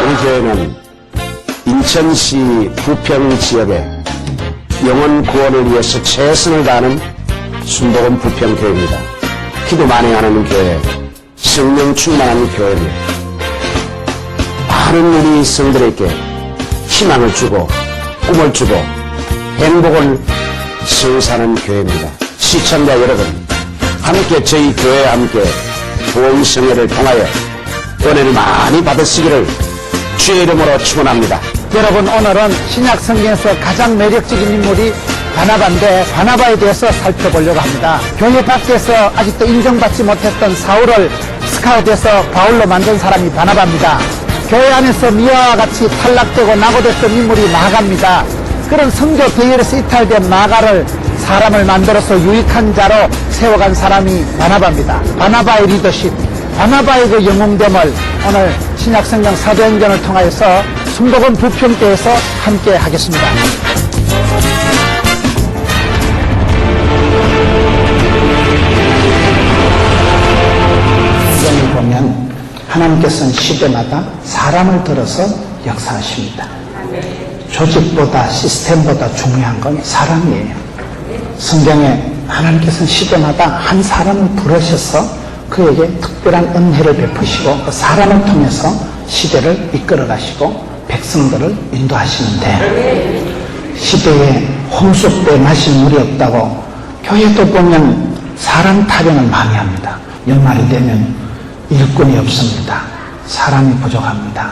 우리 교회는 인천시 부평 지역에 영혼 구원을 위해서 최선을 다하는 순복음 부평교회입니다. 기도 많이 하는 교회, 성령 충만한 교회입니다. 많은 우리 성들에게 희망을 주고 꿈을 주고 행복을 선사하는 교회입니다. 시청자 여러분, 함께 저희 교회와 함께 부흥성회를 통하여 은혜를 많이 받으시기를 주의 이름으로 축원합니다. 여러분, 오늘은 신약 성경에서 가장 매력적인 인물이 바나바인데 바나바에 대해서 살펴보려고 합니다. 교회 밖에서 아직도 인정받지 못했던 사울을 스카웃에서 바울로 만든 사람이 바나바입니다. 교회 안에서 미아와 같이 탈락되고 낙오됐던 인물이 마가입니다. 그런 성교 대열에서 이탈된 마가를 사람을 만들어서 유익한 자로 세워간 사람이 바나바입니다. 바나바의 리더십, 바나바의 그 영웅됨을 오늘 신약성경 사도행전을 통하여서 순복음 부평교회에서 함께 하겠습니다. 성경을 보면 하나님께서는 시대마다 사람을 들어서 역사하십니다. 조직보다 시스템보다 중요한 건 사람이에요. 성경에 하나님께서는 시대마다 한 사람을 부르셔서 그에게 특별한 은혜를 베푸시고 그 사람을 통해서 시대를 이끌어 가시고 백성들을 인도하시는데, 시대에 홍수 때 마실 물이 없다고 교회도 보면 사람 타령을 많이 합니다. 연말이 되면 일꾼이 없습니다. 사람이 부족합니다.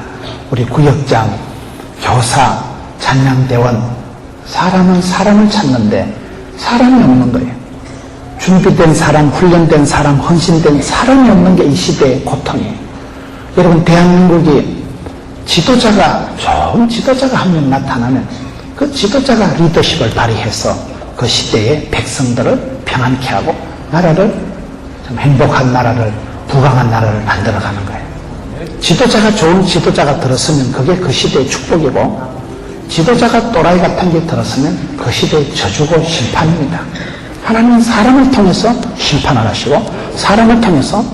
우리 구역장, 교사, 찬양대원, 사람은 사람을 찾는데 사람이 없는 거예요. 준비된 사람, 훈련된 사람, 헌신된 사람이 없는 게 이 시대의 고통이에요. 여러분, 대한민국이 지도자가, 좋은 지도자가 한 명 나타나면 그 지도자가 리더십을 발휘해서 그 시대의 백성들을 평안케 하고 나라를 좀 행복한 나라를, 부강한 나라를 만들어가는 거예요. 지도자가 좋은 지도자가 들었으면 그게 그 시대의 축복이고, 지도자가 또라이 같은 게 들었으면 그 시대의 저주고 심판입니다. 하나님은 사람을 통해서 심판을 하시고 사람을 통해서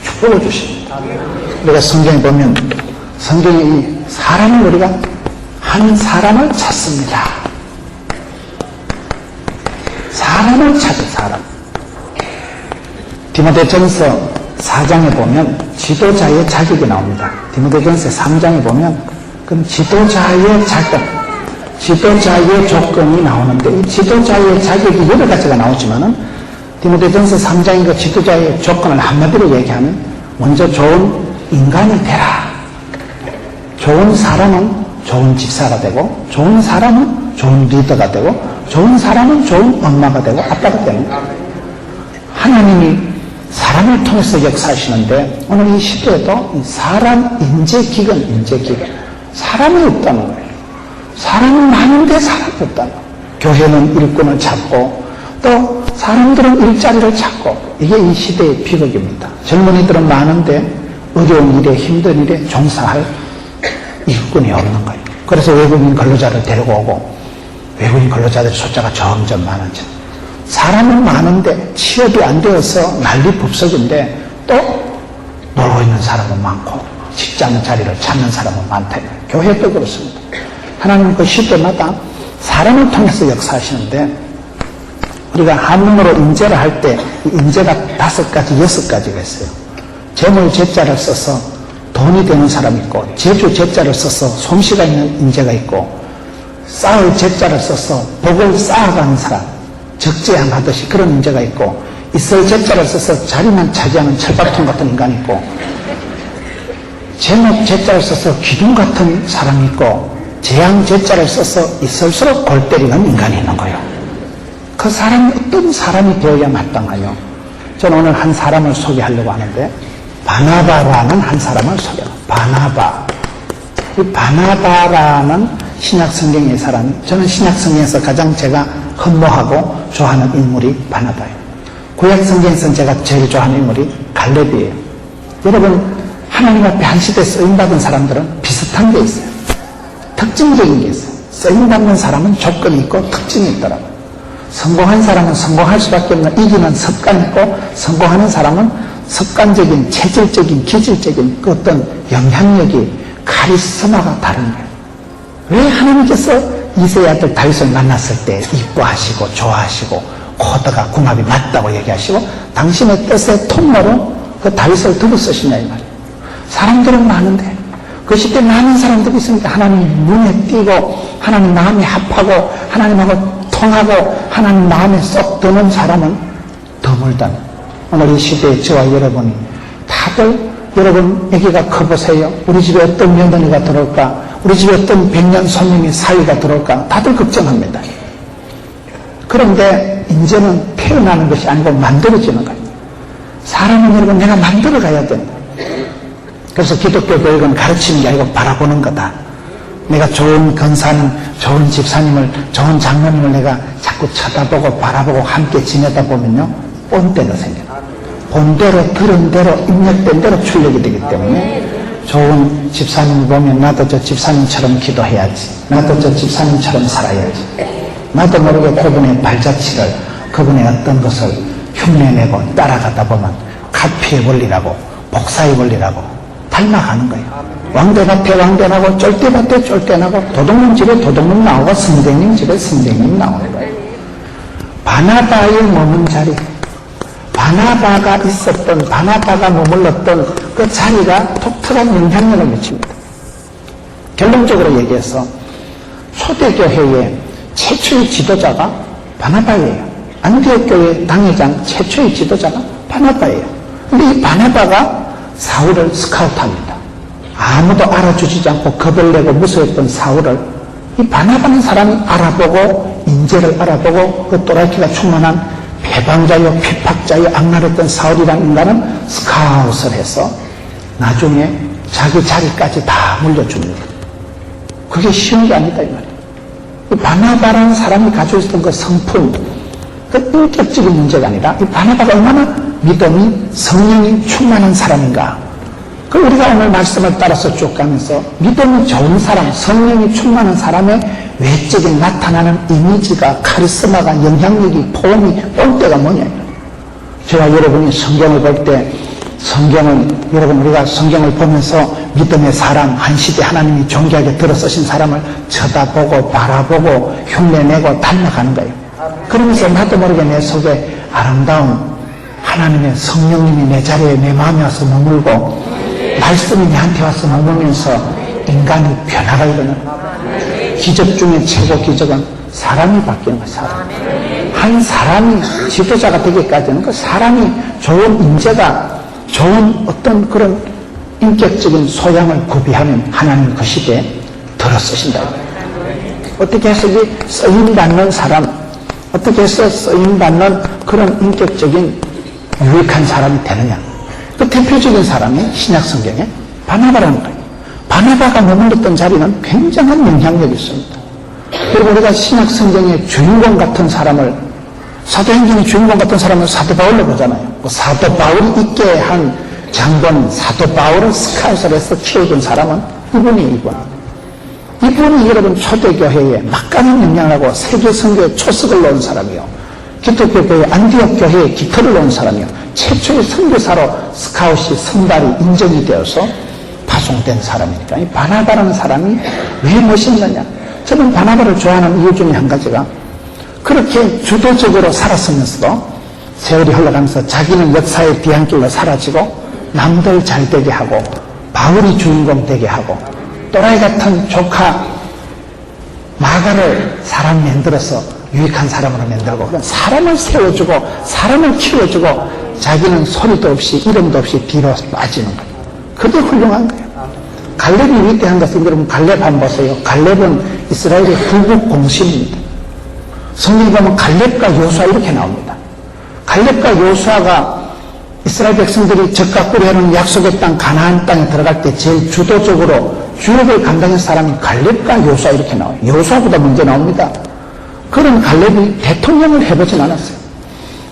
축복을 주십니다. 우리가 성경에 보면 성경에 이 사람을 우리가 한 사람을 찾습니다. 사람을 찾은 사람. 디모데전서 4장에 보면 지도자의 자격이 나옵니다. 디모데전서 3장에 보면 그럼 지도자의 자격, 지도자의 조건이 나오는데, 이 지도자의 자격이 여러 가지가 나오지만은 디모데전서 3장의 그 지도자의 조건을 한마디로 얘기하면 먼저 좋은 인간이 되라. 좋은 사람은 좋은 집사가 되고, 좋은 사람은 좋은 리더가 되고, 좋은 사람은 좋은 엄마가 되고 아빠가 되는 거예요. 하나님이 사람을 통해서 역사하시는데 오늘 이 시대에도 사람 인재기근, 사람이 없다는 거예요. 사람은 많은데 사람이 없다는 거예요. 교회는 일꾼을 찾고 또 사람들은 일자리를 찾고, 이게 이 시대의 비극입니다. 젊은이들은 많은데 어려운 일에, 힘든 일에 종사할 일꾼이 없는 거예요. 그래서 외국인 근로자를 데리고 오고 외국인 근로자들 숫자가 점점 많아져. 사람은 많은데 취업이 안 되어서 난리법석인데 또 놀고 있는 사람은 많고 직장 자리를 찾는 사람은 많다. 교회도 그렇습니다. 하나님은 그 시대마다 사람을 통해서 역사하시는데, 우리가 한문으로 인재를 할 때 인재가 5가지, 6가지가 있어요. 재물 재자를 써서 돈이 되는 사람이 있고, 재주 재자를 써서 솜씨가 있는 인재가 있고, 쌓을 재자를 써서 복을 쌓아가는 사람, 적재함하듯이 그런 인재가 있고, 있을 재자를 써서 자리만 차지하는 철밥통 같은 인간이 있고, 제목 재자를 써서 기둥 같은 사람이 있고, 재앙 재자를 써서 있을수록 골 때리는 인간이 있는 거예요. 그 사람이 어떤 사람이 되어야 마땅하요? 저는 오늘 한 사람을 소개하려고 하는데, 바나바라는 한 사람을 소개합니다. 바나바. 이 바나바라는 신약성경의 사람, 저는 신약성경에서 가장 제가 흠모하고 좋아하는 인물이 바나바예요. 구약성경에서는 제가 제일 좋아하는 인물이 갈렙이에요. 여러분, 하나님 앞에 한 시대에 쓰임받은 사람들은 비슷한 게 있어요. 특징적인 게 있어요. 쓰임받는 사람은 조건이 있고 특징이 있더라고요. 성공한 사람은 성공할 수밖에 없는 이기는 습관이 있고, 성공하는 사람은 습관적인, 체질적인, 기질적인 그 어떤 영향력이 카리스마가 다른 거예요. 왜 하나님께서 이새의 아들 다윗을 만났을 때 이뻐하시고 좋아하시고 코드가 궁합이 맞다고 얘기하시고 당신의 뜻의 통로로 그 다윗을 두고 쓰시냐 이 말이에요. 사람들은 많은데 그 시대 많은 사람들이 있으니까 하나님 눈에 띄고 하나님 마음이 합하고 하나님하고 통하고 하나님 마음에 쏙 드는 사람은 드물다. 오늘 이 시대에 저와 여러분이 다들 여러분 아기가 커보세요. 우리 집에 어떤 며느리가 들어올까? 우리 집에 어떤 백년 손님이 사위가 들어올까? 다들 걱정합니다. 그런데 이제는 태어나는 것이 아니고 만들어지는 거예요. 사람은 여러분 내가 만들어가야 된다. 그래서 기독교 교육은 가르치는 게 아니고 바라보는 거다. 내가 좋은 권사님, 좋은 집사님을, 좋은 장로님을 내가 자꾸 쳐다보고 바라보고 함께 지내다 보면요 본때가 생겨요. 본대로 들은 대로 입력된 대로 출력이 되기 때문에 좋은 집사님 보면 나도 저 집사님처럼 기도해야지, 나도 저 집사님처럼 살아야지, 나도 모르게 그분의 발자취를, 그분의 어떤 것을 흉내내고 따라가다 보면 카피의 원리라고 복사의 원리라고 닮아가는 거예요. 왕대밭에 왕대나고 쫄대밭에 쫄대나고 도둑놈 집에 도둑놈 나오고 선생님 집에 선생님 나오는 거예요. 바나바의 머문 자리, 바나바가 있었던, 바나바가 머물렀던 그 자리가 독특한 영향력을 미칩니다. 결론적으로 얘기해서 초대교회의 최초의 지도자가 바나바예요. 안디옥 교회 당회장 최초의 지도자가 바나바예요. 근데 이 바나바가 사울을 스카우트합니다. 아무도 알아주지 않고 겁을 내고 무서웠던 사울을 이 바나바는 사람이 알아보고 인재를 알아보고 그 또라이키가 충만한 배방자요 피팍자요 악랄했던 사울이라는 인간은 스카웃을 해서 나중에 자기 자리까지 다 물려줍니다. 그게 쉬운 게 아니다 이 말이에요. 이 바나바라는 사람이 가지고 있었던 그 성품, 그 인격적인 문제가 아니라 이 바나바가 얼마나 믿음이 성령이 충만한 사람인가. 그 우리가 오늘 말씀을 따라서 쭉 가면서 믿음이 좋은 사람, 성령이 충만한 사람의 외적인 나타나는 이미지가, 카리스마가, 영향력이, 포옹이, 본때가 뭐냐. 저와 여러분이 성경을 볼 때 여러분 우리가 성경을 보면서 믿음의 사람, 한 시대 하나님이 존귀하게 들어 쓰신 사람을 쳐다보고 바라보고 흉내내고 닮아가는 거예요. 그러면서 나도 모르게 내 속에 아름다운 하나님의 성령님이 내 자리에 내 마음에 와서 머물고 말씀이 내한테 와서 머물면서 인간이 변화가 일어나는 기적 중에 최고 기적은 사람이 바뀌는 거예요. 사람. 한 사람이 지도자가 되기까지는 그 사람이 좋은 인재가 좋은 어떤 그런 인격적인 소양을 구비하면 하나님 그 시대에 들어 쓰신다. 어떻게 해서 쓰임받는 사람, 어떻게 해서 쓰임받는 그런 인격적인 유익한 사람이 되느냐. 그 대표적인 사람이 신약 성경에 바나바라는 거예요. 바나바가 머물렀던 자리는 굉장한 영향력이 있습니다. 그리고 우리가 신약 성경의 주인공 같은 사람을, 사도행전의 주인공 같은 사람을 사도 바울로 보잖아요. 그 사도 바울이 있게 한 장본, 사도 바울을 스카웃을 해서 키워준 사람은 이분이 이분이 여러분 초대교회에 막강한 영향을 하고 세계 선교에 초석을 놓은 사람이요, 기독교 교회 안디옥 교회에 기틀을 놓은 사람이요, 최초의 선교사로 스카웃이 선발이 인정이 되어서 파송된 사람이니까 이 바나바라는 사람이 왜 멋있느냐. 저는 바나바를 좋아하는 이유 중에 한 가지가 그렇게 주도적으로 살았으면서도 세월이 흘러가면서 자기는 역사의 뒤안길로 사라지고 남들 잘 되게 하고 바울이 주인공 되게 하고 또라이 같은 조카 마가를 사람 만들어서 유익한 사람으로 만들고 그런 사람을 세워주고 사람을 키워주고 자기는 소리도 없이 이름도 없이 뒤로 빠지는 거예요. 그게 훌륭한 거예요. 갈렙이 위대한 것은 여러분 갈렙 한번 보세요. 갈렙은 이스라엘의 불국 공신입니다. 성경에 보면 갈렙과 요수아 이렇게 나옵니다. 갈렙과 요수아가 이스라엘 백성들이 적과 꿀이하는 약속의 땅 가나안 땅에 들어갈 때 제일 주도적으로 주역을 감당한 사람이 갈렙과 요수아 이렇게 나와요. 요수아보다 먼저 나옵니다. 그런 갈렙이 대통령을 해보진 않았어요.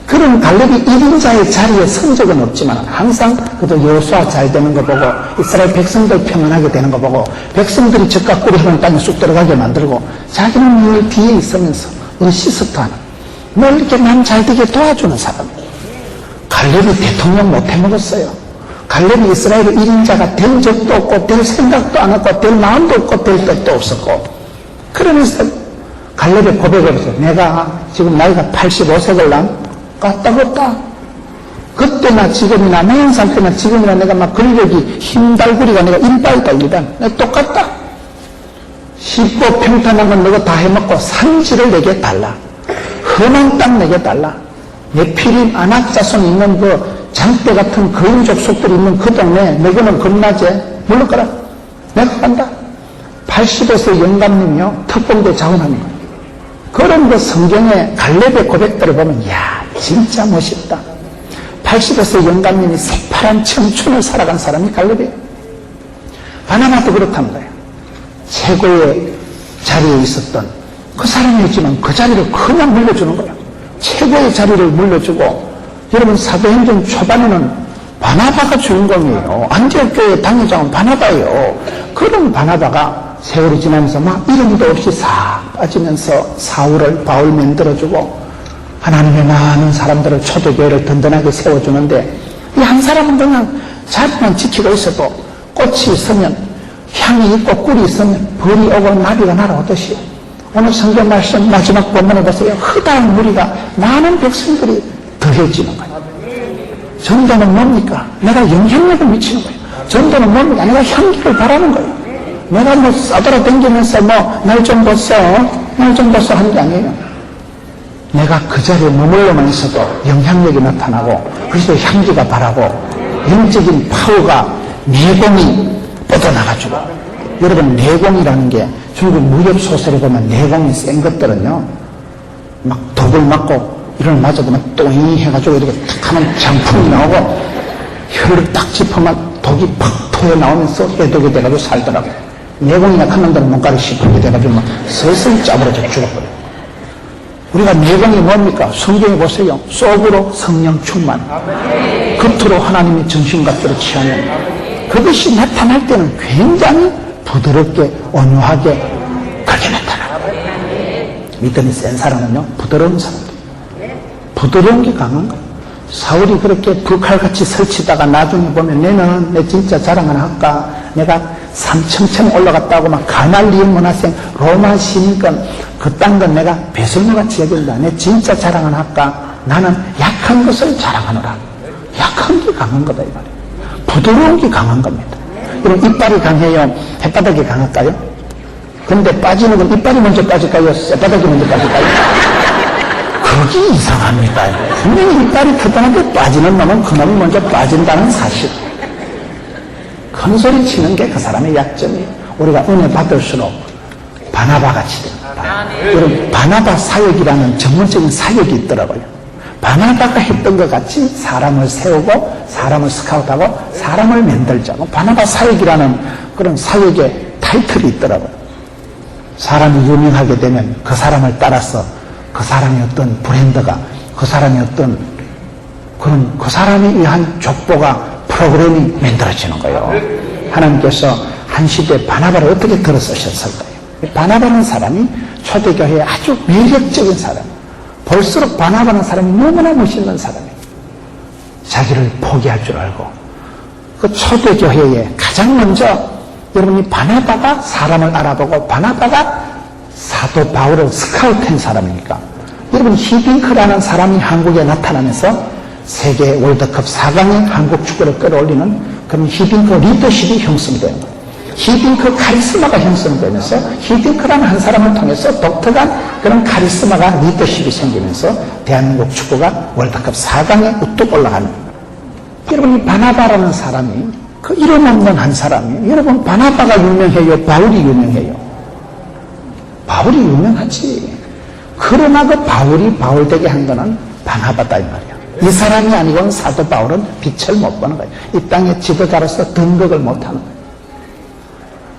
그런 갈렙이 1인자의 자리에 선 적은 없지만 항상 그래도 요수아 잘 되는 거 보고 이스라엘 백성들 평안하게 되는 거 보고 백성들이 적과 꿀이하는 땅에 쑥 들어가게 만들고 자기는 늘 뒤에 있으면서 어시스트하는 늘 이렇게 남 잘 되게 도와주는 사람이에요. 갈렙이 대통령 못 해먹었어요. 갈렙이 이스라엘의 1인자가 된 적도 없고 될 생각도 안 했고 될 마음도 없고 될 뜻도 없었고, 그러면서 갈렙의 고백을 했어요. 내가 지금 나이가 85세걸랑 까딱없다. 그때나 지금이나 매한 상태나 지금이나 내가 막 근력이 힘달구리가 내가 인빨 달리다. 내가 똑같다. 쉽고 평탄한 건 너가 다 해먹고 산지를 내게 달라. 험한 땅 내게 달라. 네피림 아낙자손 있는 그 장대 같은 거인 족속들이 있는 그 동네 너희는 겁나제 물러가라. 내가 간다. 85세 영감님이요 특공대 자원하는 거예요. 그런 그 성경의 갈렙의 고백들을 보면 이야 진짜 멋있다. 85세 영감님이 새파란 청춘을 살아간 사람이 갈렙이에요. 바나바도 그렇단 말이에요. 최고의 자리에 있었던 그 사람이었지만 그 자리를 그냥 물려주는 거예요. 최고의 자리를 물려주고, 여러분 사도행전 초반에는 바나바가 주인공이에요. 안디옥 교회 당회장은 바나바예요. 그런 바나바가 세월이 지나면서 막 이름도 없이 싹 빠지면서 사울을 바울 만들어주고 하나님의 많은 사람들을 초대교회를 든든하게 세워주는데, 이 한 사람은 그냥 자리만 지키고 있어도 꽃이 있으면 향이 있고 꿀이 있으면 벌이 오고 나비가 날아오듯이 오늘 성경 말씀 마지막 본문에 보세요. 흐다한 무리가 많은 백성들이 더해지는 거예요. 전도는 뭡니까? 내가 영향력을 미치는 거예요. 전도는 뭡니까? 내가 향기를 바라는 거예요. 내가 뭐 싸돌아다니면서 뭐 날 좀 보소 날 좀 보소 하는 게 아니에요. 내가 그 자리에 머물러만 있어도 영향력이 나타나고 그래서 향기가 바라고 영적인 파워가 내공이 뻗어나가지고, 여러분 내공이라는 게 중국 무협 소설에 보면 내공이 센 것들은요 막 독을 맞고 이런 맞아도 막 똥이 해가지고 이렇게 탁 하면 장풍이 나오고 혀를 딱 짚으면 독이 팍 토해 나오면서 해독이 돼가지고 살더라고요. 내공이 약한 놈들은 몸가루 씹히게 돼가지고 막 서서히 짜부러져 죽어버려요. 우리가 내공이 뭡니까? 성경에 보세요. 속으로 성령 충만, 겉으로 하나님의 정신같기로 취하면 그것이 나타날 때는 굉장히 부드럽게 온유하게 그렇게 나타나요. 믿음이 센 사람은요 부드러운 사람들, 부드러운 게 강한 거예요. 사울이 그렇게 불칼같이 설치다가 나중에 보면 내 진짜 자랑 하나 할까? 내가 3층 올라갔다고 막 가말리엘 문화생 로마 시민권 그딴 건 내가 배설물같이 여긴다. 내 진짜 자랑 하나 할까? 나는 약한 것을 자랑하노라. 약한 게 강한 거다 이 말이에요. 부드러운 게 강한 겁니다. 그럼 이빨이 강해요? 혓바닥이 강할까요? 근데 빠지는 건 이빨이 먼저 빠질까요? 쇳바닥이 먼저 빠질까요? 그게 이상합니다. 분명히 이빨이 튼튼한데 빠지는 놈은 그 놈이 먼저 빠진다는 사실. 큰 소리 치는 게 그 사람의 약점이에요. 우리가 은혜 받을수록 바나바같이 됩니다. 여러분 바나바 사역이라는 전문적인 사역이 있더라고요. 바나바가 했던 것 같이 사람을 세우고 사람을 스카우트하고 사람을 만들자고 바나바 사역이라는 그런 사역의 타이틀이 있더라고요. 사람이 유명하게 되면 그 사람을 따라서 그 사람의 어떤 브랜드가 그 사람의 어떤 그런 그 사람에 의한 족보가 프로그램이 만들어지는 거예요. 하나님께서 한 시대에 바나바를 어떻게 들어 쓰셨을까요? 바나바는 사람이 초대교회의 아주 매력적인 사람, 볼수록 바나바는 사람이 너무나 멋있는 사람이에요. 자기를 포기할 줄 알고 그 초대교회에 가장 먼저 여러분이 바나바가 사람을 알아보고 바나바가 사도 바울을 스카우트한 사람이니까, 여러분 히딩크라는 사람이 한국에 나타나면서 세계 월드컵 4강에 한국 축구를 끌어올리는 그런 히딩크 리더십이 형성되는 거예요. 히딩크 카리스마가 형성되면서 히딩크라는 한 사람을 통해서 독특한 그런 카리스마가 리더십이 생기면서 대한민국 축구가 월드컵 4강에 우뚝 올라가는 거예요. 여러분 이 바나바라는 사람이 그 이름 없는 한 사람이에요. 여러분 바나바가 유명해요? 바울이 유명해요? 바울이 유명하지. 그러나 그 바울이 바울되게 한 거는 바나바다 이 말이야. 이 사람이 아니고는 사도 바울은 빛을 못 보는 거예요. 이 땅의 지도자로서 등극을 못하는 거예요.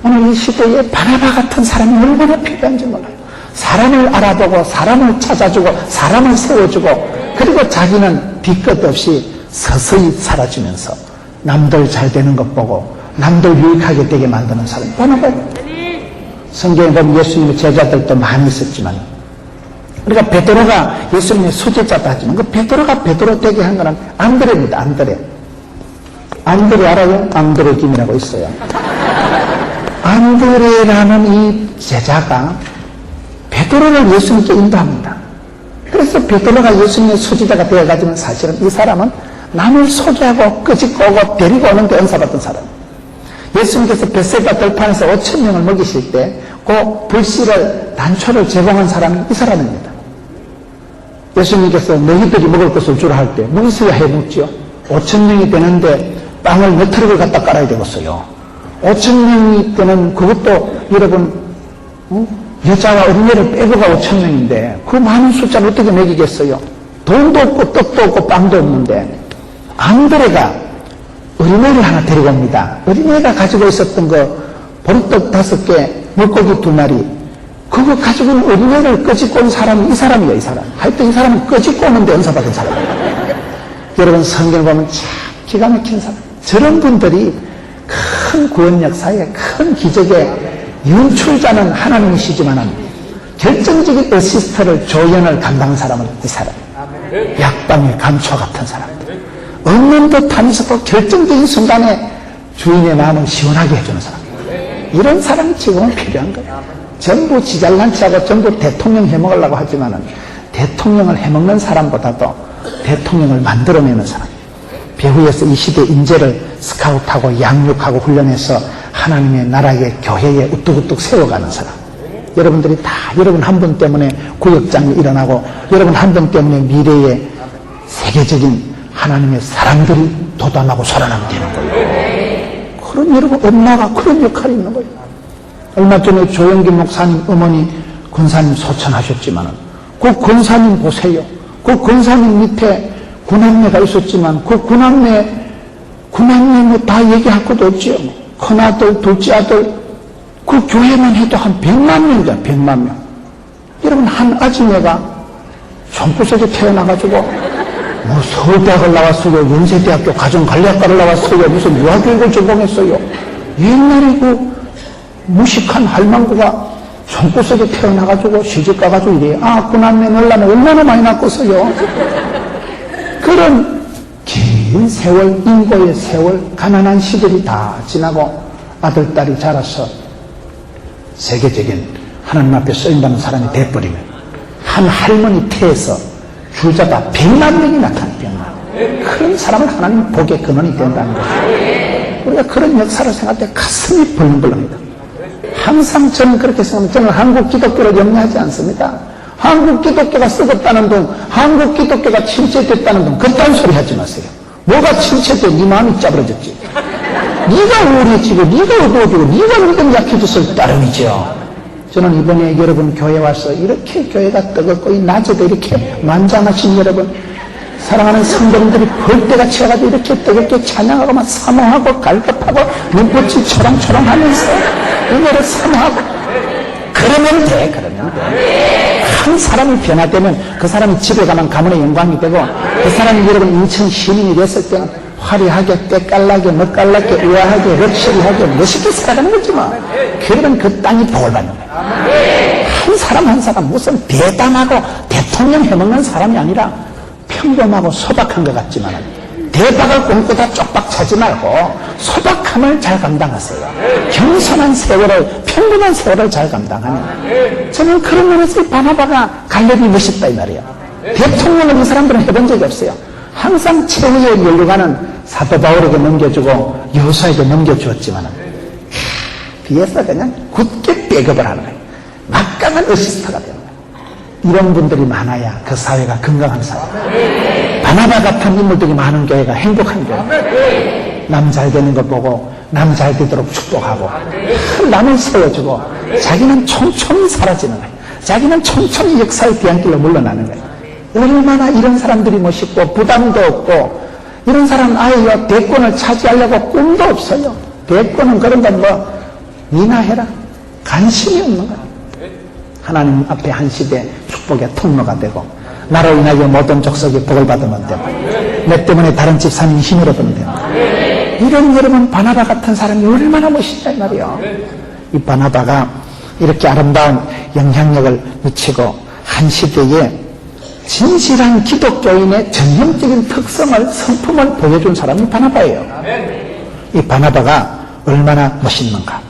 오늘 이 시대에 바나바 같은 사람이 얼마나 필요한지 몰라요. 사람을 알아보고 사람을 찾아주고 사람을 세워주고 그리고 자기는 뒤끝 없이 서서히 사라지면서 남들 잘 되는 것 보고 남들 유익하게 되게 만드는 사람이 바나바예요. 성경에 보면 예수님의 제자들도 많이 있었지만 우리가 베드로가 예수님의 수제자다 하지만 그 베드로가 베드로 되게 한 거는 안드레입니다. 안드레. 안드레 알아요? 안드레 김이라고 있어요. 안드레라는 이 제자가 베드로를 예수님께 인도합니다. 그래서 베드로가 예수님의 수지자가 되어가지고 사실은 이 사람은 남을 소개하고 끄집고 오고 데리고 오는데 은사받은 사람. 예수님께서 벳세다 들판에서 5,000명을 먹이실 때 그 불씨를 단초를 제공한 사람이 이 사람입니다. 예수님께서 너희들이 먹을 것을 주라 할 때 무엇이야 해먹지요? 5,000명이 되는데 빵을 몇 트럭을 갖다 깔아야 되겠어요. 5,000명이 되는 그것도 여러분 여자와 어린애를 빼고가 5,000명인데 그 많은 숫자를 어떻게 먹이겠어요? 돈도 없고 떡도 없고 빵도 없는데 안드레가 어린애를 하나 데리고 옵니다. 어린애가 가지고 있었던 거 보리떡 5개, 물고기 2마리 그거 가지고 있는 어린애를 끄집고 온 사람이 이 사람이에요. 이 사람. 하여튼 이 사람은 끄집고 오는데 은사받은 사람이에요. 여러분 성경을 보면 참 기가 막힌 사람. 저런 분들이 큰 구원 역사에 큰 기적의 연출자는 하나님이시지만은 결정적인 어시스트를 조연을 감당한 사람은 이 사람. 약방의 감초 같은 사람. 없는 듯 하면서도 결정적인 순간에 주인의 마음을 시원하게 해주는 사람. 이런 사람이 지금은 필요한 거예요. 전부 지잘난치하고 전부 대통령 해먹으려고 하지만은 대통령을 해먹는 사람보다도 대통령을 만들어내는 사람. 배후에서 이 시대 인재를 스카우트하고 양육하고 훈련해서 하나님의 나라의 교회에 우뚝우뚝 세워가는 사람. 여러분들이 다 여러분 한 분 때문에 구역장이 일어나고 여러분 한 분 때문에 미래의 세계적인 하나님의 사람들이 돋아나고 살아나면 되는 거예요. 그런 여러분 엄마가 그런 역할이 있는 거예요. 얼마 전에 조영기 목사님 어머니 권사님 소천하셨지만은 그 권사님 보세요. 그 권사님 밑에 구남매가 있었지만 그 구남매 뭐 다 얘기할 것도 없지요. 큰아들, 둘째 아들 그 교회만 해도 한 100만 명이잖아. 100만 명. 여러분 한 아줌매가 총구석에 태어나가지고 뭐 서울대학을 나왔어요. 연세대학교 가정관리학과를 나왔어요. 무슨 유아교육을 전공했어요. 옛날에 그 무식한 할망구가 총구석에 태어나가지고 시집 가가지고 이래요. 아, 구남매 놀라면 얼마나 많이 낳겠어요. 그런 긴 세월, 인고의 세월, 가난한 시절이 다 지나고 아들, 딸이 자라서 세계적인 하나님 앞에 쓰임받는 사람이 돼버리면 한 할머니 태에서 줄자가 100만 명이 나타나요. 100만. 그런 사람은 하나님 복의 근원이 된다는 거죠. 우리가 그런 역사를 생각할 때 가슴이 벌렁벌렁합니다. 항상 저는 그렇게 생각합니다. 저는 한국 기독교를 염려하지 않습니다. 한국 기독교가 썩었다는 둥, 한국 기독교가 침체됐다는 둥, 그딴 소리 하지 마세요. 뭐가 침체돼? 네 마음이 짜부러졌지. 네가 우울해지고, 네가 어두워지고, 네가 믿음 약해졌을 따름이죠. 저는 이번에 여러분 교회 와서 이렇게 교회가 뜨겁고, 이 낮에도 이렇게 만장하신 여러분, 사랑하는 성도님들이 벌떼가 치어가지고 이렇게 뜨겁게 찬양하고, 막 사모하고, 갈급하고, 눈꽃이 초롱초롱 하면서, 이거를 사모하고, 그러면 돼, 그러면 돼. 한 사람이 변화되면 그 사람이 집에 가면 가문의 영광이 되고 그 사람이 여러분 인천 시민이 됐을 때는 화려하게, 때깔나게, 멋깔나게, 우아하게, 럭셔리하게, 멋있게 살아가는 거지 뭐. 그러면 그 땅이 복을 받는 거예요. 한 사람 한 사람 무슨 대담하고 대통령 해먹는 사람이 아니라 평범하고 소박한 것 같지만 대박을 꿈꾸다 쪽박 차지 말고 소박함을 잘 감당하세요. 겸손한 세월을, 평범한 세월을 잘 감당하는. 저는 그런 면에서 바나바가 갈렙이 멋있다 이 말이에요. 대통령을 이 사람들은 해본 적이 없어요. 항상 최후의 연료관은 사도 바울에게 넘겨주고 여호수아에게 넘겨주었지만 비해서 그냥 굳게 백업을 하는 거예요. 막강한 어시스트가 되는 거예요. 이런 분들이 많아야 그 사회가 건강한 사회. 바나바 같은 인물들이 많은 교회가 행복한 교회. 남 잘 되는 거 보고 남 잘 되도록 축복하고 남을 세워주고 자기는 촘촘히 사라지는 거예요. 자기는 촘촘히 역사의 뒤안길로 물러나는 거예요. 얼마나 이런 사람들이 멋있고 부담도 없고 이런 사람은 아예 대권을 차지하려고 꿈도 없어요. 대권은 그런 건 뭐 니나 해라. 관심이 없는 거예요. 하나님 앞에 한 시대 축복의 통로가 되고 나로 인하여 모든 족속이 복을 받으면 되고 내 때문에 다른 집사님이 힘을 얻으면 되고 이런 여러분 바나바 같은 사람이 얼마나 멋있냐 이 말이에요. 이 바나바가 이렇게 아름다운 영향력을 미치고 한 시대에 진실한 기독교인의 전형적인 특성을, 성품을 보여준 사람이 바나바예요. 이 바나바가 얼마나 멋있는가,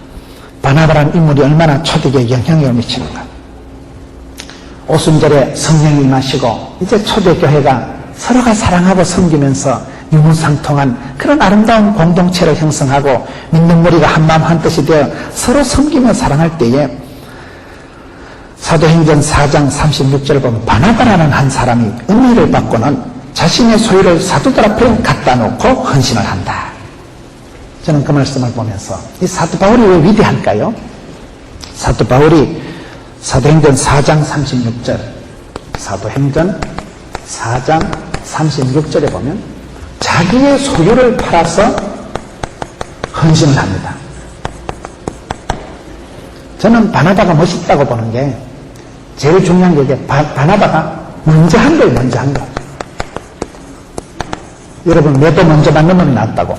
바나바라는 인물이 얼마나 초대교회에 영향력을 미치는가. 오순절에 성령이 임하시고 이제 초대교회가 서로가 사랑하고 섬기면서 유무상통한 그런 아름다운 공동체를 형성하고 믿는 무리가 한마음 한뜻이 되어 서로 섬기며 사랑할 때에 사도행전 4장 36절을 보면 바나바라는 한 사람이 은혜를 받고는 자신의 소유를 사도들 앞에 갖다 놓고 헌신을 한다. 저는 그 말씀을 보면서 이 사도 바울이 왜 위대할까요? 사도 바울이 사도행전 4장 36절, 사도행전 4장 36절에 보면 자기의 소유를 팔아서 헌신을 합니다. 저는 바나바가 멋있다고 보는 게 제일 중요한 게 바나바가 먼저 한 거예요. 먼저 한 거. 여러분, 매도 먼저 받는 놈이 낫다고.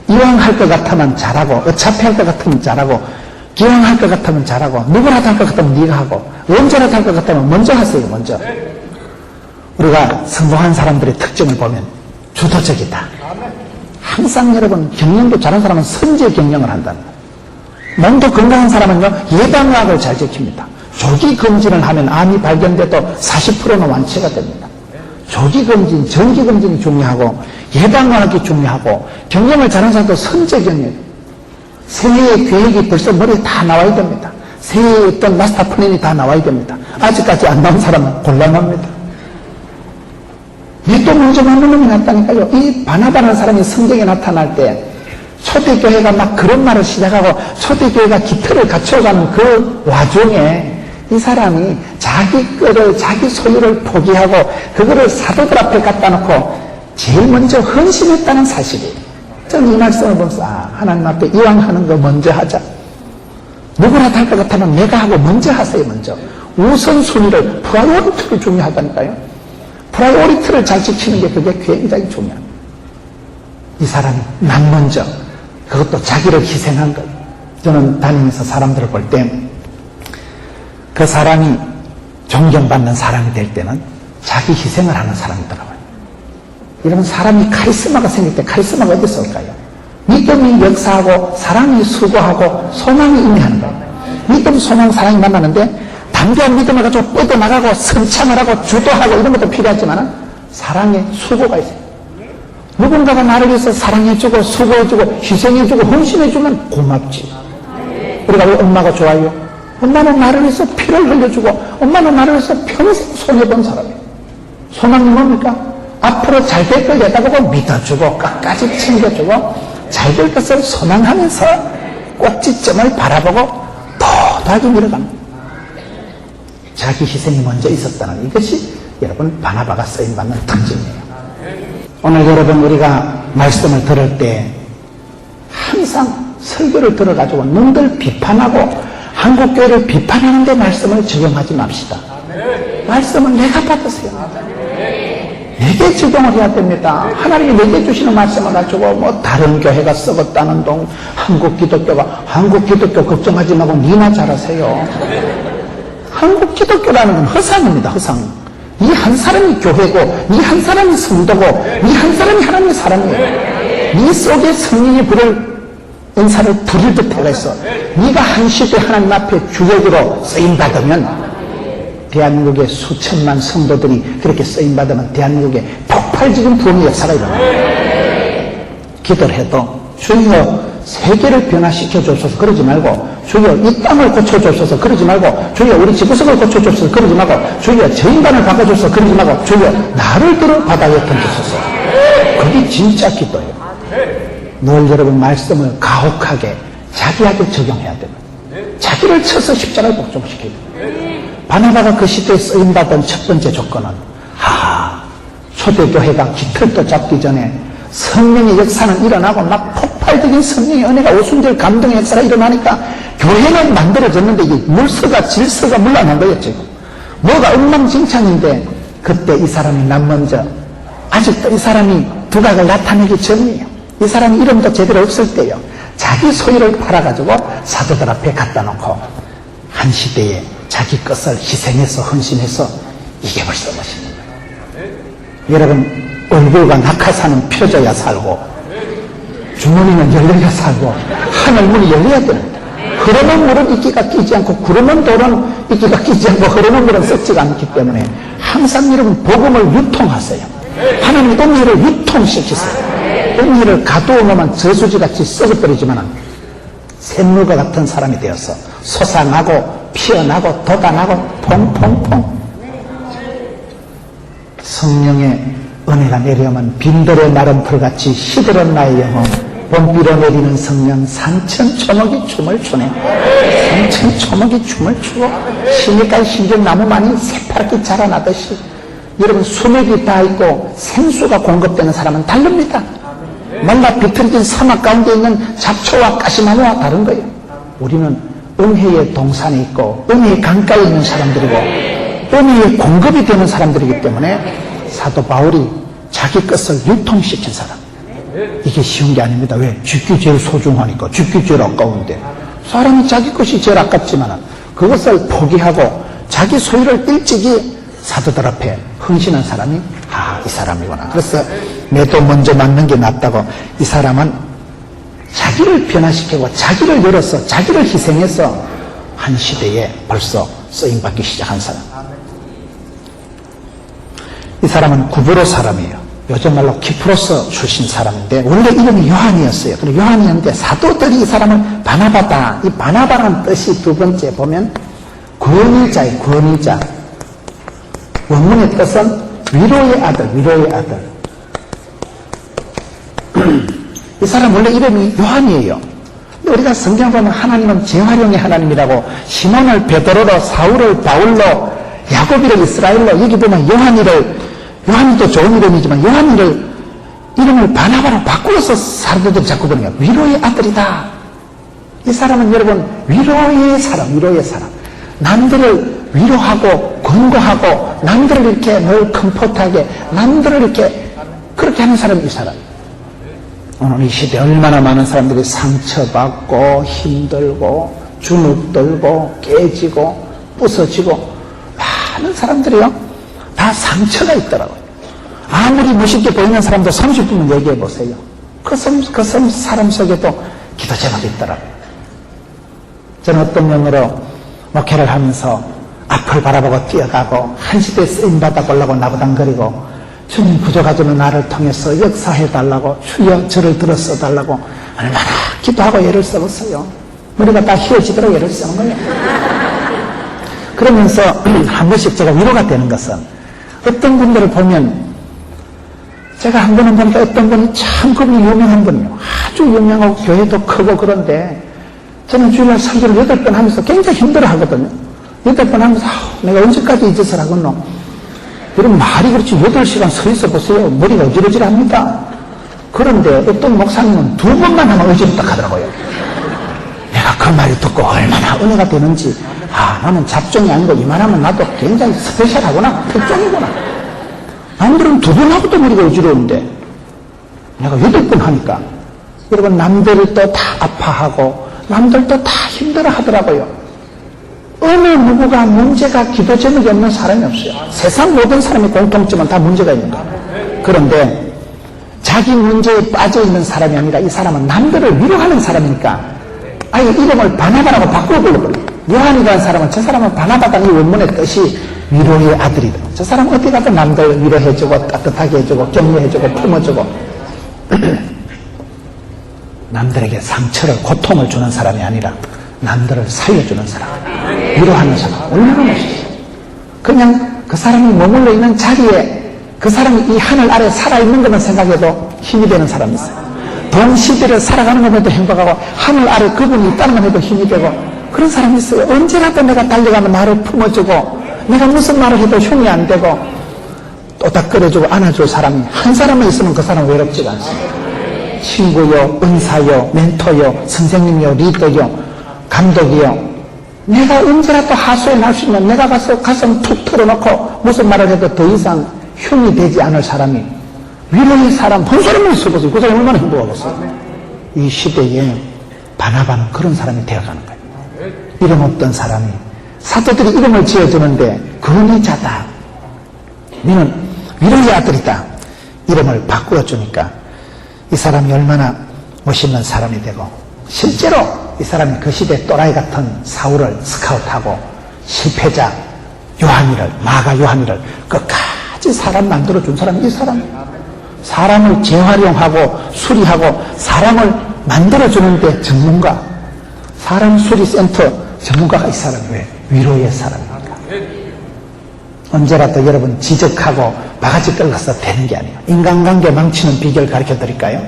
이왕 할 것 같으면 잘하고, 어차피 할 것 같으면 잘하고, 기왕 할 것 같으면 잘하고, 누구라도 할 것 같으면 네가 하고, 언제라도 할 것 같으면 먼저 하세요. 먼저. 우리가 성공한 사람들의 특징을 보면 주도적이다. 항상 여러분, 경영도 잘하는 사람은 선제 경영을 한다는 거예요. 몸도 건강한 사람은요, 예방학을 잘 지킵니다. 조기 검진을 하면 암이 발견돼도 40%는 완치가 됩니다. 조기 검진, 정기 검진이 중요하고, 예방학이 중요하고, 경영을 잘하는 사람도 선제 경영. 새해의 계획이 벌써 머리에 다 나와야 됩니다. 새해에 어떤 마스터 플랜이 다 나와야 됩니다. 아직까지 안 나온 사람은 곤란합니다. 왜 또 먼저 맞는 놈이 났다니까요. 이 바나바라는 사람이 성경에 나타날 때 초대교회가 막 그런 말을 시작하고 초대교회가 기틀을 갖춰가는 그 와중에 이 사람이 자기 거를, 자기 소유를 포기하고 그거를 사도들 앞에 갖다 놓고 제일 먼저 헌신했다는 사실이에요. 저는 이 말씀을 보면서 하나님 앞에 이왕 하는 거 먼저 하자. 누구라도 할 것 같으면 내가 하고 먼저 하세요. 먼저 우선순위를, 프라이오리티를 중요하다니까요. 프라이오리티를 잘 지키는 게 그게 굉장히 중요합니다. 이 사람이 난 먼저, 그것도 자기를 희생한 거예요. 저는 다니면서 사람들을 볼 때 그 사람이 존경받는 사람이 될 때는 자기 희생을 하는 사람이더라고요. 여러분, 사람이 카리스마가 생길 때 카리스마가 어디서 올까요? 믿음이 역사하고 사랑이 수고하고 소망이 임하는 거예요. 믿음, 소망, 사랑이 만나는데 담대한 믿음을 가지고 뻗어나가고 선창을 하고 주도하고 이런 것도 필요하지만 사랑의 수고가 있어요. 누군가가 나를 위해서 사랑해주고 수고해주고 희생해주고 헌신해주면 고맙지. 우리가 왜 엄마가 좋아요? 엄마는 나를 위해서 피를 흘려주고 엄마는 나를 위해서 평생 손해본 사람이에요. 소망이 뭡니까? 앞으로 잘 될 걸 내다보고 믿어주고 끝까지 챙겨주고 잘 될 것을 소망하면서 꼭지점을 바라보고 도다하게 밀어갑니다. 자기 희생이 먼저 있었다는 이것이 여러분 바나바가 쓰임받는 특징이에요. 오늘 여러분 우리가 말씀을 들을 때 항상 설교를 들어가지고 눈들 비판하고 한국교회를 비판하는데 말씀을 적용하지 맙시다. 말씀을 내가 받으세요. 내게 적용을 해야 됩니다. 하나님이 내게 주시는 말씀을 가지고 뭐 다른 교회가 썩었다는 동 한국 기독교 걱정하지 말고 니나 잘하세요. 한국 기독교라는 건 허상입니다. 허상. 이 한 사람이 교회고 이 한 사람이 성도고 이 한 사람이 하나님의 사람이에요. 네 속에 성령이 부를 은사를 부릴 듯해가 있어. 네가 한 시대 하나님 앞에 주역으로 쓰임받으면 대한민국의 수천만 성도들이 그렇게 쓰임받으면 대한민국에 폭발적인 부흥의 역사가 일어나요. 기도를 해도 주여 세계를 변화시켜 주셔서 그러지 말고 주여 이 땅을 고쳐주셔서 그러지 말고 주여 우리 지구석을 고쳐주셔서 그러지 말고 주여 저 인간을 바꿔주셔서 그러지 말고 주여 나를 들어 바다에 던져주소서. 그게 진짜 기도예요. 늘 여러분 말씀을 가혹하게 자기에게 적용해야 됩니다. 자기를 쳐서 십자가를 복종시켜야 됩니다. 바나바가 그 시대에 쓰임받은 첫 번째 조건은 초대교회가 깃털도 잡기 전에 성령의 역사는 일어나고 막 폭발적인 성령의 은혜가 오순절 감동의 역사가 일어나니까 교회는 만들어졌는데 이게 물서가 질서가 물러난 거예요. 지금 뭐가 엉망진창인데 그때 이 사람이 난 먼저 아직도 이 사람이 두각을 나타내기 전이에요. 이 사람이 이름도 제대로 없을 때요. 자기 소유를 팔아가지고 사도들 앞에 갖다 놓고 한 시대에 자기 것을 희생해서 헌신해서 이게 벌써 멋있는 거예요. 여러분, 얼굴과 낙하산은 펴져야 살고 주머니는 열려야 살고 하늘 문이 열려야 됩니다. 흐르는 물은 이끼가 끼지 않고 구르는 돌은 이끼가 끼지 않고 흐르는 물은 썩지가 않기 때문에 항상 여러분 복음을 유통하세요. 하나님 은혜를 유통시키세요. 은혜를 가두어 놓으면 저수지같이 썩어버리지만 샘물과 같은 사람이 되어서 솟아나고 피어나고 돋아나고 퐁퐁퐁. 성령의 은혜가 내려오면 빈들의 마른 풀같이 시들은 나의 영혼. 봄비로 내리는 성령 산천초목이 춤을 추네. 산천초목이 춤을 추고 시내가의 신정나무만이 새파랗게 자라나듯이 여러분 수맥이 다 있고 생수가 공급되는 사람은 다릅니다. 말라 비틀어진 사막 가운데 있는 잡초와 가시나무와 다른 거예요. 우리는 은혜의 동산에 있고 은혜의 강가에 있는 사람들이고 은혜의 공급이 되는 사람들이기 때문에 사도 바울이 자기 것을 유통시킨 사람. 이게 쉬운 게 아닙니다. 왜? 죽기 제일 소중하니까. 죽기 제일 아까운데. 사람이 자기 것이 제일 아깝지만 그것을 포기하고 자기 소유를 일찍이 사도들 앞에 헌신한 사람이 이 사람이구나. 그래서 매도 먼저 맞는 게 낫다고. 이 사람은 자기를 변화시키고 자기를 열어서 자기를 희생해서 한 시대에 벌써 쓰임받기 시작한 사람. 이 사람은 구브로 사람이에요. 요즘 말로 키프로스 출신 사람인데 원래 이름이 요한이었어요. 그리고 요한이었는데 사도들이 이 사람을 바나바다. 이 바나바라는 뜻이 두 번째 보면 권위자예요. 권위자. 원문의 뜻은 위로의 아들, 위로의 아들. 이 사람 원래 이름이 요한이에요. 우리가 성경 보면 하나님은 재활용의 하나님이라고 시몬을 베드로로, 사울을 바울로, 야고비를 이스라엘로, 여기 보면 요한이도 좋은 이름이지만 요한이를 이름을 바나바로 바꾸어서 사람들이 자꾸 그러는 거예요. 위로의 아들이다. 이 사람은 여러분 위로의 사람, 위로의 사람. 남들을 위로하고 권고하고 남들을 이렇게 늘 컴포트하게 남들을 이렇게 그렇게 하는 사람이 이 사람. 오늘 이 시대에 얼마나 많은 사람들이 상처받고 힘들고 주눅들고 깨지고 부서지고 많은 사람들이요. 다 상처가 있더라고요. 아무리 멋있게 보이는 사람도 30분만 얘기해 보세요. 그 사람 속에도 기도 제목이 있더라고요. 저는 어떤 면으로 목회를 하면서 앞을 바라보고 뛰어가고 한 시대에 쓰임받아 보려고 나부당거리고 주님 구조가주는 나를 통해서 역사해달라고 주여 저를 들어 써달라고 얼마나 기도하고 애를 써봤어요. 머리가 다 휘어지도록 애를 쓰는 거예요. 그러면서 한 번씩 제가 위로가 되는 것은 어떤 분들을 보면 제가 한 번은 보니까 어떤 분이 참 그분이 유명한 분이에요. 아주 유명하고 교회도 크고 그런데 저는 주일날 설교를 8번 하면서 굉장히 힘들어 하거든요. 8번 하면서 내가 언제까지 이 짓을 하겠노. 여러분 말이 그렇지 8시간 서 있어 보세요. 머리가 어지러질합니다. 그런데 어떤 목사님은 2번만 하면 어지럽다 하더라고요. 내가 그 말이 듣고 얼마나 은혜가 되는지 나는 잡종이 아니고 이만하면 나도 굉장히 스페셜하구나. 특종이구나. 남들은 2번 하고도 머리가 어지러운데 내가 8번 하니까 여러분 남들도 다 아파하고 남들도 다 힘들어 하더라고요. 어느 누구가 문제가 기도 제목이 없는 사람이 없어요. 세상 모든 사람의 공통점은 다 문제가 있는 거예요. 그런데 자기 문제에 빠져있는 사람이 아니라 이 사람은 남들을 위로하는 사람이니까 아예 이름을 바나바라고 바꾸어 불러버려요. 요한이라는 사람은 저 사람은 바나바다는 이 원문의 뜻이 위로의 아들이다. 저 사람은 어디 가도 남들 위로해주고 따뜻하게 해주고 격려해주고 품어주고 남들에게 상처를 고통을 주는 사람이 아니라 남들을 살려주는 사람, 위로하는 사람. 얼마나 멋있어요. 그냥 그 사람이 머물러 있는 자리에 그 사람이 이 하늘 아래 살아있는 것만 생각해도 힘이 되는 사람이 있어요. 동시대를 살아가는 것에도 행복하고 하늘 아래 그분이 있다는 것 해도 힘이 되고 그런 사람이 있어요. 언제라도 내가 달려가면 나를 품어주고 내가 무슨 말을 해도 흉이 안 되고 또닥거려주고 안아줄 사람이 한 사람만 있으면 그 사람은 외롭지가 않습니다. 친구요, 은사요, 멘토요, 선생님요, 리더요, 감독이요. 내가 언제라도 하소연 할 수 있는 내가 가서 가슴 툭 털어놓고 무슨 말을 해도 더 이상 흉이 되지 않을 사람이 위로의 사람 한 사람만 있어보세요. 그 사람이 얼마나 행복하겠어요. 이 시대에 바나바는 그런 사람이 되어가는 거예요. 이름 없던 사람이 사도들이 이름을 지어주는데 근위자다. 너는 위로의 아들이다. 이름을 바꾸어주니까 이 사람이 얼마나 멋있는 사람이 되고, 실제로 이 사람이 그 시대 또라이 같은 사울을 스카우트하고 실패자 요한이를, 마가 요한이를 끝까지 사람 만들어준 사람이 이 사람이에요. 사람을 재활용하고 수리하고 사람을 만들어주는데 전문가, 사람 수리센터 전문가가 이 사람이 왜? 위로의 사람입니까? 언제라도 여러분 지적하고 바가지 끌어서 되는 게 아니에요. 인간관계 망치는 비결 가르쳐 드릴까요?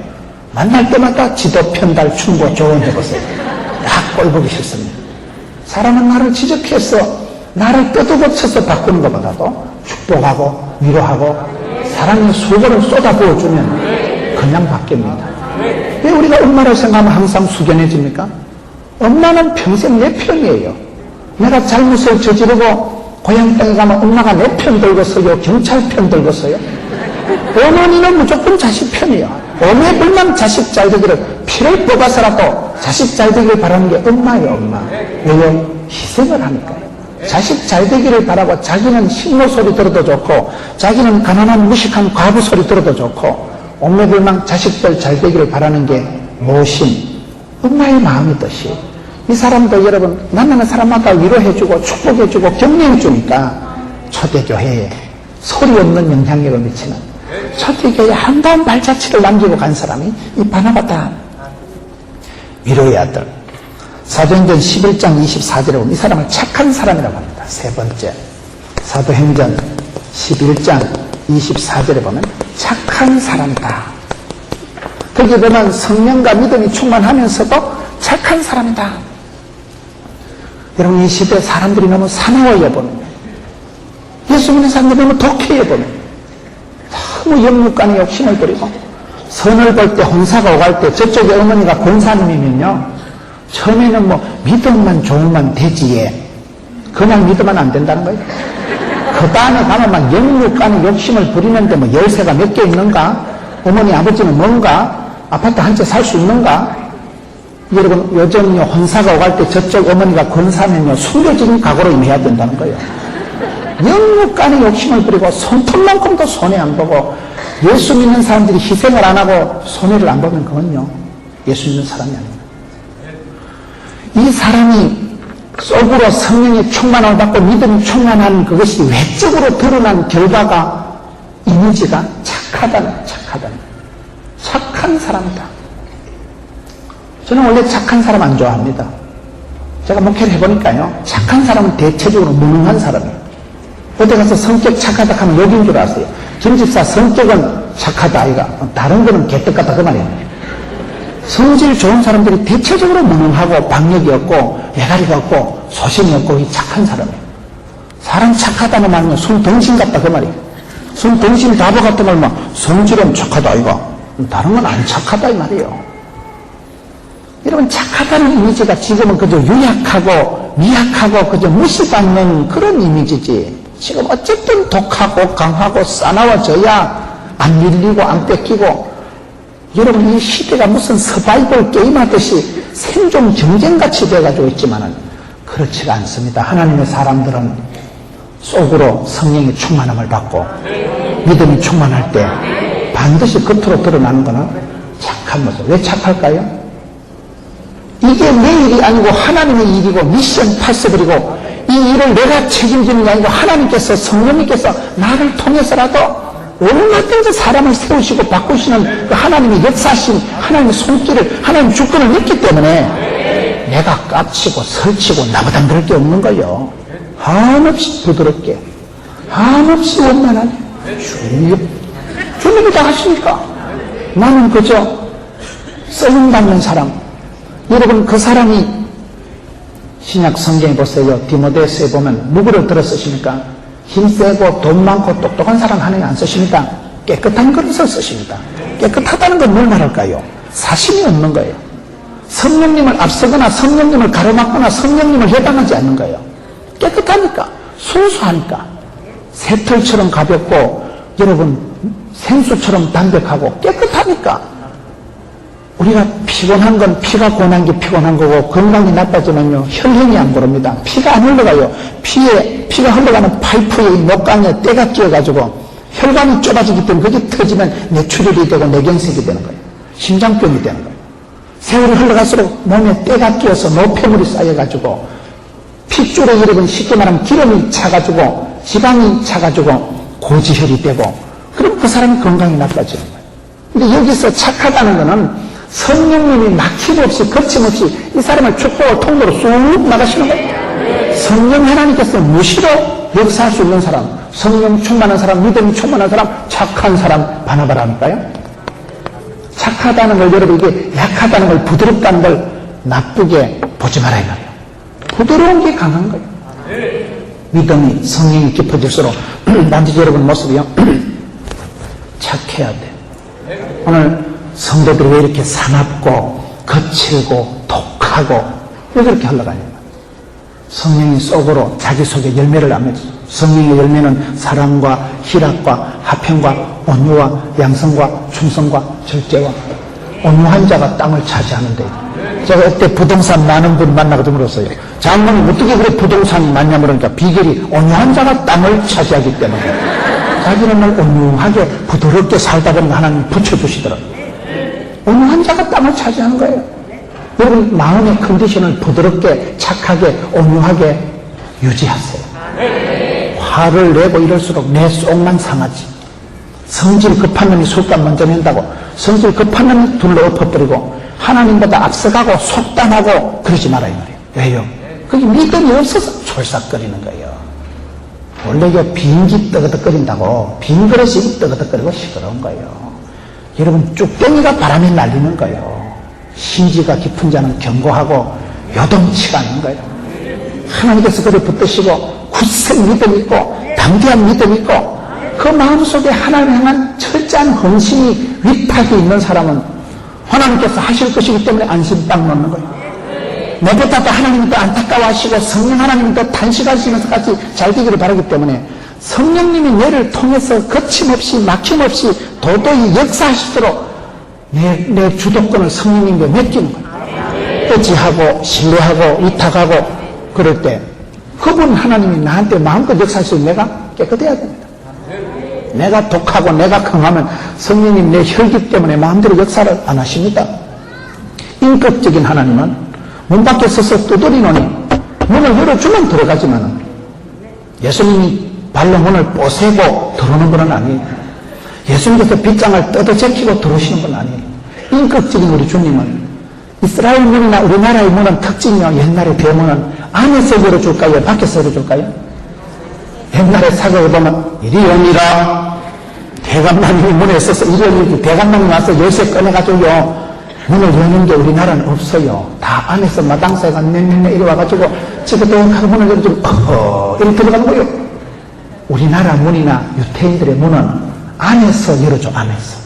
만날 때마다 지도, 편달, 충고, 조언해보세요. 다 꼴보기 싫습니다. 사람은 나를 지적해서 나를 뼈두고 쳐서 바꾸는 것보다도 축복하고 위로하고 사랑의 수고를 쏟아부어주면 그냥 바뀝니다. 왜 우리가 엄마를 생각하면 항상 숙연해집니까? 엄마는 평생 내 편이에요. 내가 잘못을 저지르고 고향 땅에 가면 엄마가 내 편 들고 서요. 경찰 편 들고 서요. 어머니는 무조건 자식 편이에요. 오매불만 자식 잘 되기를 피를 뽑아서라도 자식 잘 되기를 바라는 게 엄마예요. 엄마. 왜요? 희생을 하니까요. 자식 잘 되기를 바라고 자기는 식모 소리 들어도 좋고 자기는 가난한 무식한 과부 소리 들어도 좋고 오매불망 자식들 잘 되기를 바라는 게 모심, 엄마의 마음의 뜻이. 이 사람도 여러분 만나는 사람마다 위로해주고 축복해주고 격려해주니까 초대교회에 소리 없는 영향력을 미치는, 초대교회에 한다운 발자취를 남기고 간 사람이 이 바나바다. 위로의 아들. 사도행전 11장 24절에 보면 이 사람을 착한 사람이라고 합니다. 세 번째, 사도행전 11장 24절에 보면 착한 사람이다. 거기 보면 성령과 믿음이 충만하면서도 착한 사람이다. 여러분, 이 시대 사람들이 너무 사나워해 보면, 예수 믿는 사람들이 너무 독해해 보면, 너무 영육간에 욕심을 부리고 선을 볼 때, 혼사가 오갈 때 저쪽에 어머니가 권사님이면요, 처음에는 뭐 믿음만 좋으면 되지에 그냥 믿으면 안 된다는 거예요. 그 다음에 가면 막 영육간에 욕심을 부리는데 뭐 열쇠가 몇 개 있는가? 어머니 아버지는 뭔가? 아파트 한 채 살 수 있는가? 여러분, 요즘요 혼사가 오갈 때 저쪽 어머니가 권사면요 숨겨진 각오로 임해야 된다는 거예요. 영육간에 욕심을 부리고 손톱만큼도 손해 안 보고 예수 믿는 사람들이 희생을 안 하고 손해를 안 보면 그건요 예수 믿는 사람이 아닙니다. 이 사람이 속으로 성령의 충만함을 받고 믿음이 충만한 그것이 외적으로 드러난 결과가, 이미지가 착하다는 착한 사람이다. 저는 원래 착한 사람 안 좋아합니다. 제가 목회를 해보니까요, 착한 사람은 대체적으로 무능한 사람이에요. 어디 가서 성격 착하다 하면 욕인 줄 아세요. 김집사 성격은 착하다 아이가, 다른 거는 개떡 같다 그 말이에요. 성질 좋은 사람들이 대체적으로 무능하고 박력이 없고 예가리가 없고 소신이 없고 이 착한 사람이에요. 사람 착하다는 말은 순덩신 같다 그 말이에요. 순덩신 바보 같은 걸 막 성질은 착하다 아이가, 다른 건 안 착하다 이 말이에요. 여러분, 착하다는 이미지가 지금은 그저 유약하고 미약하고 그저 무시받는 그런 이미지지, 지금 어쨌든 독하고 강하고 싸나워져야 안 밀리고 안 뺏기고, 여러분 이 시대가 무슨 서바이벌 게임하듯이 생존 경쟁같이 돼가지고 있지만은 그렇지가 않습니다. 하나님의 사람들은 속으로 성령의 충만함을 받고 믿음이 충만할 때 반드시 겉으로 드러나는 것은 착한 모습. 왜 착할까요? 이게 내 일이 아니고 하나님의 일이고 미션 파서블이고, 이 일을 내가 책임지는 게 아니고 하나님께서, 성령님께서 나를 통해서라도 얼마든지 사람을 세우시고 바꾸시는 그 하나님의 역사신, 하나님의 손길을, 하나님의 주권을 믿기 때문에 내가 깝치고 설치고 나보다 그럴 게 없는 거예요. 한없이 부드럽게, 한없이 원만하게 주님이 다 하시니까 나는 그저 쓰임받는 사람. 여러분, 그 사람이 신약 성경에 보세요. 디모데서에 보면 누구를 들어 쓰십니까? 힘세고 돈 많고 똑똑한 사람 하나님 안 쓰십니다. 깨끗한 그릇을 쓰십니다. 깨끗하다는 건 뭘 말할까요? 사심이 없는 거예요. 성령님을 앞서거나 성령님을 가로막거나 성령님을 해당하지 않는 거예요. 깨끗하니까, 순수하니까, 새털처럼 가볍고 여러분 생수처럼 담백하고 깨끗하니까. 우리가 피곤한 건 피가 고난 게 피곤한 거고, 건강이 나빠지면요 혈행이 안 고릅니다. 피가 안 흘러가요. 피가 흘러가는 파이프에, 목강에 때가 끼어가지고 혈관이 좁아지기 때문에 그게 터지면 뇌출혈이 되고 뇌경색이 되는 거예요. 심장병이 되는 거예요. 세월이 흘러갈수록 몸에 때가 끼어서 노폐물이 쌓여가지고 핏줄에 여러분 쉽게 말하면 기름이 차가지고 지방이 차가지고 고지혈이 되고 그럼 그 사람이 건강이 나빠지는 거예요. 근데 여기서 착하다는 거는 성령님이 막힘없이 거침없이 이 사람을 축복을 통로로 쑥 나가시는 거예요. 성령 하나님께서 무시로 역사할 수 있는 사람, 성령 충만한 사람, 믿음이 충만한 사람, 착한 사람 바나바라니까요. 착하다는 걸 여러분 이게 약하다는 걸 부드럽다는 걸 나쁘게 보지 말아야 해요. 부드러운 게 강한 거예요. 믿음이 성령이 깊어질수록 반드시 여러분 모습이요 착해야 돼. 오늘 성도들이 왜 이렇게 사납고 거칠고 독하고 왜 그렇게 흘러가냐. 성령이 속으로 자기 속에 열매를 안 맺어. 성령의 열매는 사랑과 희락과 화평과 온유와 양성과 충성과 절제와 온유한 자가 땅을 차지하는데 제가 그때 부동산 많은 분 만나거든 물었어요. 장모님 어떻게 그래 부동산이 많냐 물으니까 비결이 온유한 자가 땅을 차지하기 때문에 자기는 늘 온유하게 부드럽게 살다 보면 하나님 붙여주시더라고요. 온유한 자가 땅을 차지하는 거예요. 여러분 마음의 컨디션을 부드럽게 착하게 온유하게 유지하세요. 화를 내고 이럴수록 내 속만 상하지. 성질 급한 놈이 술값 먼저 낸다고 성질 급한 놈이 둘러 엎어버리고 하나님보다 앞서가고 속단하고 그러지 말아요. 왜요? 그게 믿음이 없어서 졸삭거리는 거예요. 원래 이게 빈기 떠그덕거린다고 빈 그릇이 떠그덕거리고 시끄러운 거예요. 여러분 쭉덩이가 바람에 날리는 거예요. 심지가 깊은 자는 견고하고 요동치가 않는 거예요. 하나님께서 그를 붙드시고 굳센 믿음 있고 담대한 믿음 있고 그 마음속에 하나님 향한 철저한 헌신이 위탁이 있는 사람은 하나님께서 하실 것이기 때문에 안심 딱 놓는 거예요. 내보다도 하나님이 더 안타까워하시고 성령 하나님이 더 단식하시면서 같이 잘 되기를 바라기 때문에 성령님이 뇌를 통해서 거침없이 막힘없이 도도히 역사하시도록 내 주도권을 성령님께 맡기는 거예요. 의지하고 신뢰하고 위탁하고 그럴 때 그분 하나님이 나한테 마음껏 역사할 수 있는 내가 깨끗해야 됩니다. 내가 독하고 내가 강하면 성령님 내 혈기 때문에 마음대로 역사를 안 하십니다. 인격적인 하나님은 문 밖에 서서 두드리노니 문을 열어주면 들어가지만 예수님이 발로 문을 뽀세고 들어오는 건 아니에요. 예수님께서 빗장을 뜯어제키고 들어오시는 건 아니에요. 인격적인 우리 주님은 이스라엘 문이나 우리나라의 문은 특징이요. 옛날에 대문은 안에서 열어줄까요? 밖에서 열어줄까요? 옛날에 사극을 보면 이리 오니라 대감마님이 문에 있어서 이리 오니 대감마님이 와서 열쇠 꺼내가지고요 문을 여는 게 우리나라는 없어요. 다 안에서 마당새가 내내 이리 와가지고 지그덕하고 문을 열어주고 이리 들어가는 거예요. 우리나라 문이나 유태인들의 문은 안에서 열어줘. 안에서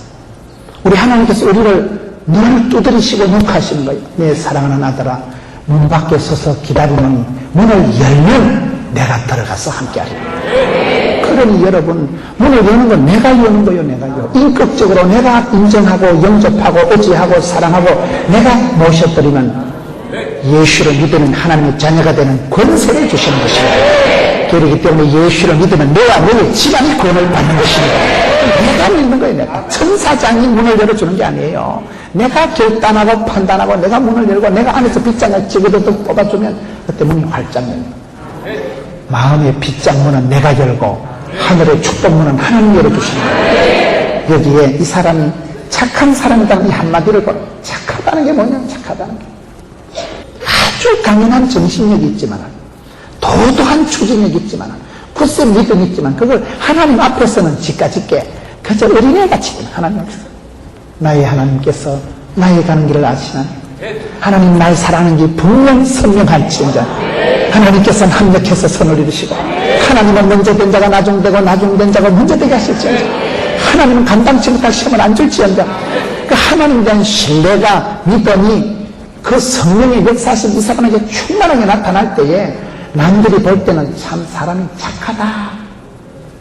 우리 하나님께서 우리를 늘 두드리시고 욕하시는 거예요. 내 사랑하는 아들아 문 밖에 서서 기다리는 문을 열면 내가 들어가서 함께하리라. 그러니 여러분 문을 여는 건 내가 여는 거예요. 내가요. 인격적으로 내가 인정하고 영접하고 의지하고 사랑하고 내가 모셔드리면 예수를 믿으면 하나님의 자녀가 되는 권세를 주시는 것입니다. 그렇기 때문에 예수를 믿으면 내가 너의 집안의 구원을 받는 것입니다. 내가 믿는 거예요. 내가 천사장이 문을 열어주는 게 아니에요. 내가 결단하고 판단하고 내가 문을 열고 내가 안에서 빗장을 찍어도 뽑아주면 그때 문이 활짝 열립니다. 마음의 빗장문은 내가 열고 하늘의 축복문은 하나님이 열어주시는 거예요. 여기에 이 사람이 착한 사람이라는 이 한마디를 걸 착하다는 게 뭐냐. 착하다는 게 아주 강인한 정신력이 있지만 도도한 추진력이 있지만 굳센 믿음이 있지만 그걸 하나님 앞에서는 지까짓게 그저 어린애같이 하나님 앞에서 나의 하나님께서 나의 가는 길을 아시나니 하나님 날 사랑하는 게 분명 선명할지언정 하나님께서는 합력해서 선을 이루시고 하나님은 먼저 된 자가 나중되고 나중된 자가 먼저 되게 하실지언정 하나님은 감당치 못할 시험을 안 줄지언정 그 하나님에 대한 신뢰가 믿음이 그 성령의 역사하신 이 사람에게 충만하게 나타날 때에 남들이 볼 때는 참 사람이 착하다.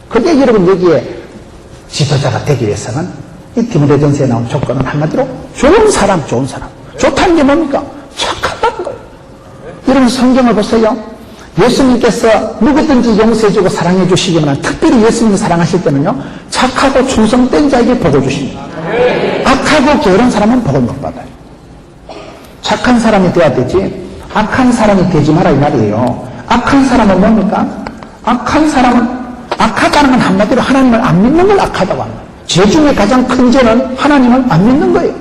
그게 여러분 여기에 지도자가 되기 위해서는 이 디모데전서에 나온 조건은 한마디로 좋은 사람, 좋은 사람. 좋다는 게 뭡니까? 착하다는 거예요. 여러분 성경을 보세요. 예수님께서 누구든지 용서해주고 사랑해 주시기만 특별히 예수님을 사랑하실 때는요. 착하고 충성된 자에게 복을 주십니다. 악하고 게으른 사람은 복을 못 받아요. 착한 사람이 돼야 되지 악한 사람이 되지 마라 이 말이에요. 악한 사람은 뭡니까? 악한 사람은 악하다는 건 한마디로 하나님을 안 믿는 걸 악하다고 합니다. 죄 중에 가장 큰 죄는 하나님을 안 믿는 거예요.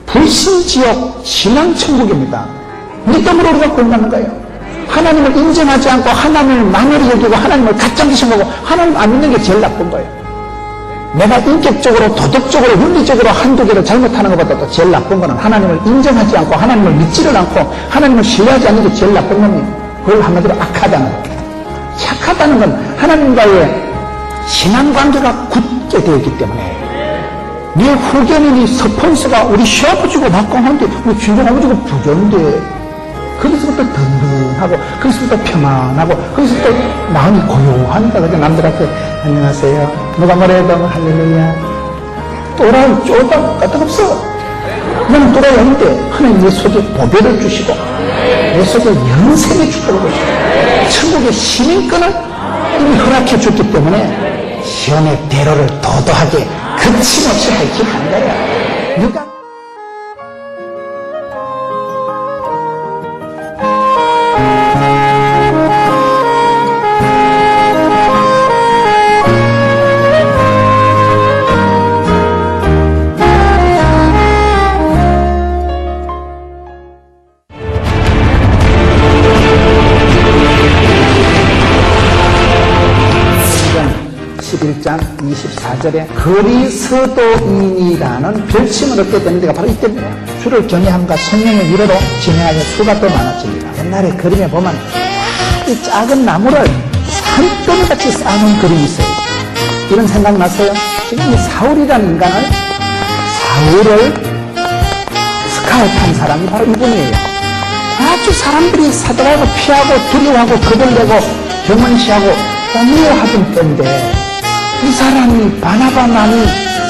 불신지옥 신앙천국입니다. 믿음으로 우리가 구원받는 거예요. 하나님을 인정하지 않고 하나님을 만으로 여기고 하나님을 가짜게 생각하고 하나님 안 믿는 게 제일 나쁜 거예요. 내가 인격적으로 도덕적으로 윤리적으로 한두 개를 잘못하는 것보다도 제일 나쁜 거는 하나님을 인정하지 않고 하나님을 믿지를 않고 하나님을 신뢰하지 않는 게 제일 나쁜 겁니다. 그걸 한마디로 악하다는 거예요. 착하다는 건 하나님과의 신앙관계가 굳게 되어 있기 때문에 네 후견인이 스폰서가 우리 시아버 주고 받고 하는데 우리 친정아버 주고 부자인데 거기서부터 든든하고 거기서부터 평안하고 거기서부터 마음이 고요하니까 그냥 남들한테 안녕하세요 누가 뭐래도 할렐루야 또라이 쪼다 까딱없어 나는 또라이 아닌데 하나님 내 속에 보배를 주시고 내 속에 영생의 축복을 주시고 천국의 시민권을 이미 허락해 줬기 때문에 시험의 대로를 도도하게 거침없이 할지한 거야. 누가 (11장 24절에) 그리스도인이라는 별칭을 얻게 되는 데가 바로 이때입니다. 주를 경외함과 성령의 위로로 진행하여 수가 또 많아집니다. 옛날에 그림에 보면 이 작은 나무를 산더미같이 쌓아놓은 그림이 있어요. 이런 생각 나세요? 지금 이 사울이라는 인간을 사울을 스카우트한 사람이 바로 이분이에요. 아주 사람들이 사들하고 피하고 두려워하고 거들내고 경원시하고 미워하던 때인데 이 사람이 바나바만이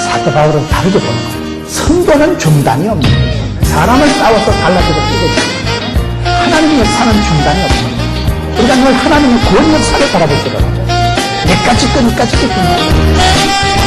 사도 바울을 다르게 보는 거예요. 성도는 중단이 없는 거예요. 사람을 싸워서 달라지고 뛰고 하나님의 역사는 중단이 없는 거예요. 우리가 늘 하나님의 구원 역사를 바라볼 때 몇 가지 끝까지 중요한 거예요.